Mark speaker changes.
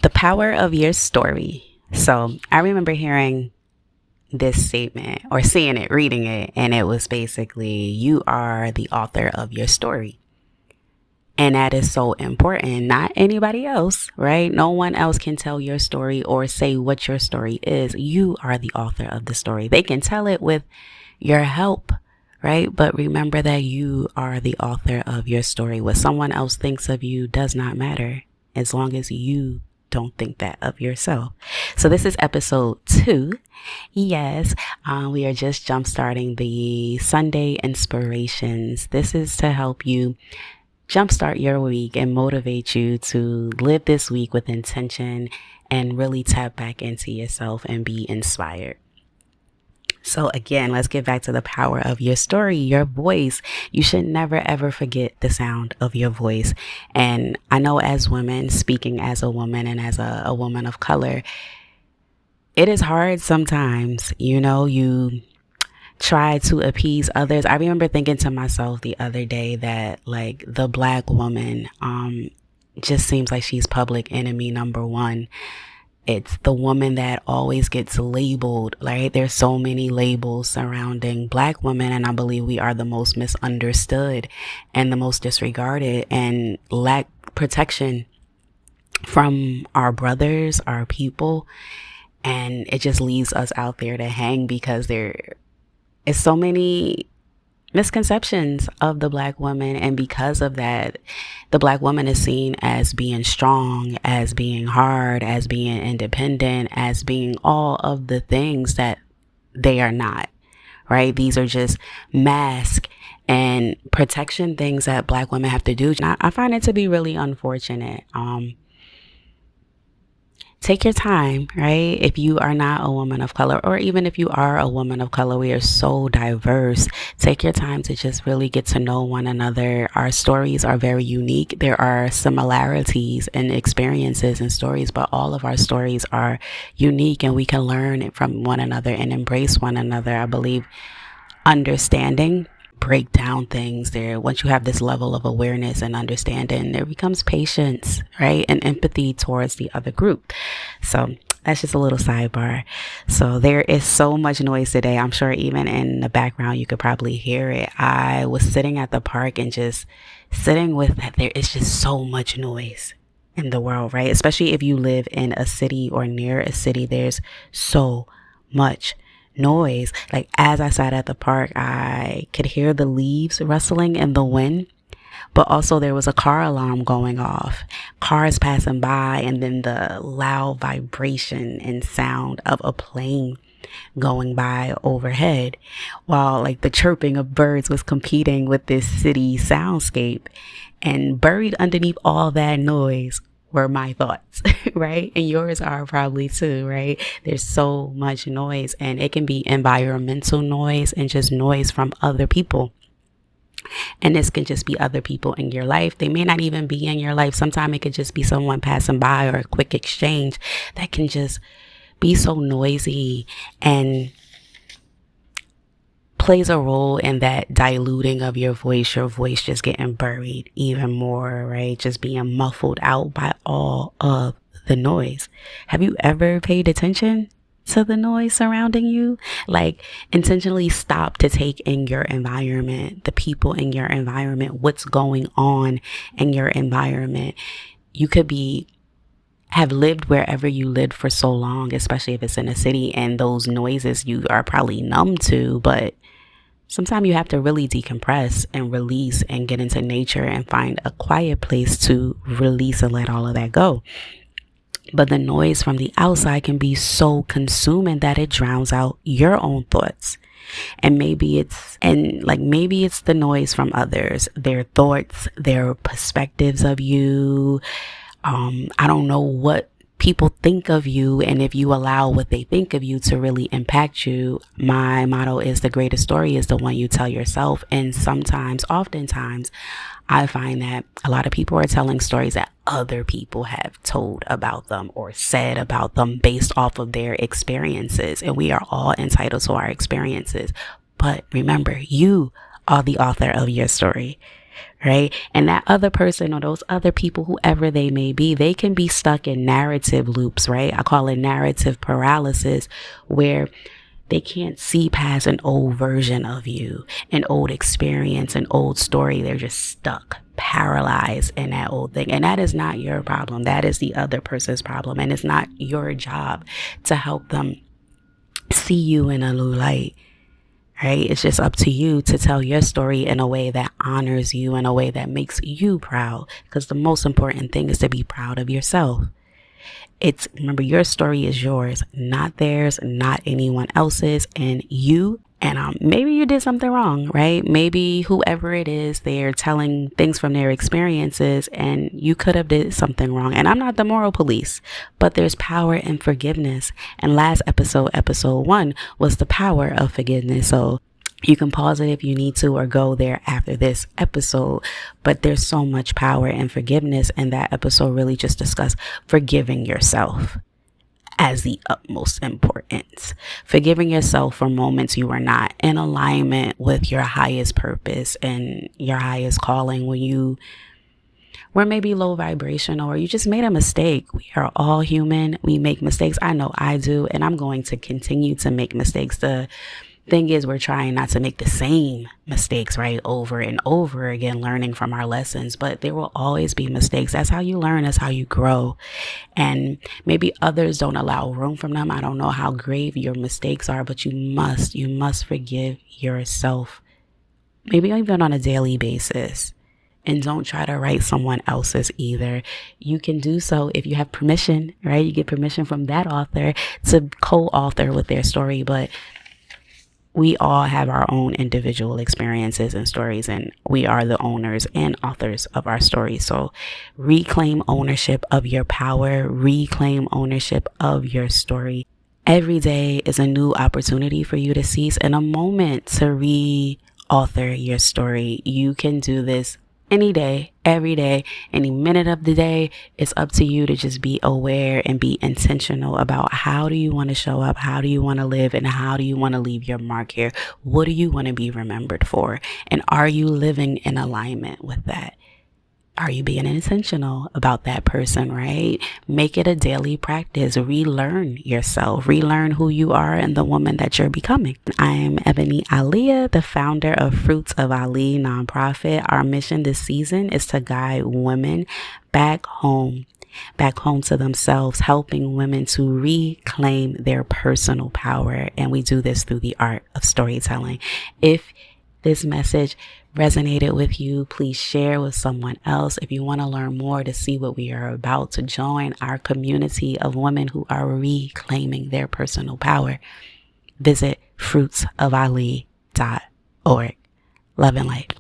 Speaker 1: The power of your story. So I remember hearing this statement or seeing it, reading it, and it was basically, you are the author of your story. And that is so important. Not anybody else, right? No one else can tell your story or say what your story is. You are the author of the story. They can tell it with your help, right? But remember that you are the author of your story. What someone else thinks of you does not matter as long as you don't think that of yourself. So this is episode 2. Yes, we are just jumpstarting the Sunday inspirations. This is to help you jumpstart your week and motivate you to live this week with intention and really tap back into yourself and be inspired. So again, let's get back to the power of your story, your voice. You should never, ever forget the sound of your voice. And I know as women, speaking as a woman and as a woman of color, it is hard sometimes. You try to appease others. I remember thinking to myself the other day that like the Black woman just seems like she's public enemy number one. It's the woman that always gets labeled, right? There's so many labels surrounding Black women, and I believe we are the most misunderstood and the most disregarded and lack protection from our brothers, our people. And it just leaves us out there to hang because there is so many misconceptions of the Black woman. And because of that, the Black woman is seen as being strong, as being hard, as being independent, as being all of the things that they are not, right? These are just mask and protection things that Black women have to do. I find it to be really unfortunate. Take your time, right? If you are not a woman of color, or even if you are a woman of color, we are so diverse. Take your time to just really get to know one another. Our stories are very unique. There are similarities in experiences and stories, but all of our stories are unique, and we can learn from one another and embrace one another. I believe understanding, break down things there. Once you have this level of awareness and understanding, there becomes patience, right? And empathy towards the other group. So that's just a little sidebar. So there is so much noise today. I'm sure even in the background, you could probably hear it. I was sitting at the park and just sitting with that. There is just so much noise in the world, right? Especially if you live in a city or near a city, there's so much noise. Like as I sat at the park, I could hear the leaves rustling in the wind, but also there was a car alarm going off, cars passing by, and then the loud vibration and sound of a plane going by overhead, while like the chirping of birds was competing with this city soundscape. And buried underneath all that noise were my thoughts, right? And yours are probably too, right? There's so much noise, and it can be environmental noise and just noise from other people. And this can just be other people in your life. They may not even be in your life. Sometimes it could just be someone passing by or a quick exchange that can just be so noisy and plays a role in that diluting of your voice just getting buried even more, right? Just being muffled out by all of the noise. Have you ever paid attention to the noise surrounding you? Like intentionally stop to take in your environment, the people in your environment, what's going on in your environment. You could have lived wherever you lived for so long, especially if it's in a city, and those noises you are probably numb to, but sometimes you have to really decompress and release and get into nature and find a quiet place to release and let all of that go. But the noise from the outside can be so consuming that it drowns out your own thoughts. And maybe it's the noise from others, their thoughts, their perspectives of you. I don't know what people think of you, and if you allow what they think of you to really impact you. My motto is the greatest story is the one you tell yourself. And oftentimes I find that a lot of people are telling stories that other people have told about them or said about them based off of their experiences, and we are all entitled to our experiences. But remember, you are the author of your story. right? And that other person or those other people, whoever they may be, they can be stuck in narrative loops, right? I call it narrative paralysis, where they can't see past an old version of you, an old experience, an old story. They're just stuck, paralyzed in that old thing. And that is not your problem. That is the other person's problem. And it's not your job to help them see you in a new light, right? It's just up to you to tell your story in a way that honors you, in a way that makes you proud. Because the most important thing is to be proud of yourself. Remember, your story is yours, not theirs, not anyone else's. And maybe you did something wrong, right? Maybe whoever it is, they're telling things from their experiences, and you could have did something wrong. And I'm not the moral police, but there's power in forgiveness. And last episode 1, was the power of forgiveness. So you can pause it if you need to, or go there after this episode. But there's so much power in forgiveness. And that episode really just discussed forgiving yourself as the utmost importance. Forgiving yourself for moments you were not in alignment with your highest purpose and your highest calling, when you were maybe low vibration, or you just made a mistake. We are all human. We make mistakes. I know I do, and I'm going to continue to make mistakes. The thing is, we're trying not to make the same mistakes, right, over and over again, learning from our lessons. But there will always be mistakes. That's how you learn. That's how you grow. And maybe others don't allow room from them. I don't know how grave your mistakes are, but you must forgive yourself, maybe even on a daily basis. And don't try to write someone else's either. You can do so if you have permission, right? You get permission from that author to co-author with their story. But we all have our own individual experiences and stories, and we are the owners and authors of our stories. So reclaim ownership of your power, reclaim ownership of your story. Every day is a new opportunity for you to seize, and a moment to re-author your story. You can do this any day, every day, any minute of the day. It's up to you to just be aware and be intentional about how do you want to show up, how do you want to live, and how do you want to leave your mark here. What do you want to be remembered for? And are you living in alignment with that? Are you being intentional about that person, right? Make it a daily practice. Relearn yourself. Relearn who you are and the woman that you're becoming. I'm Ebony Aliyah, the founder of Fruits of Ali nonprofit. Our mission this season is to guide women back home to themselves, helping women to reclaim their personal power. And we do this through the art of storytelling. If this message resonated with you, please share with someone else. If you want to learn more, to see what we are about, to join our community of women who are reclaiming their personal power, visit fruitsofali.org. Love and light.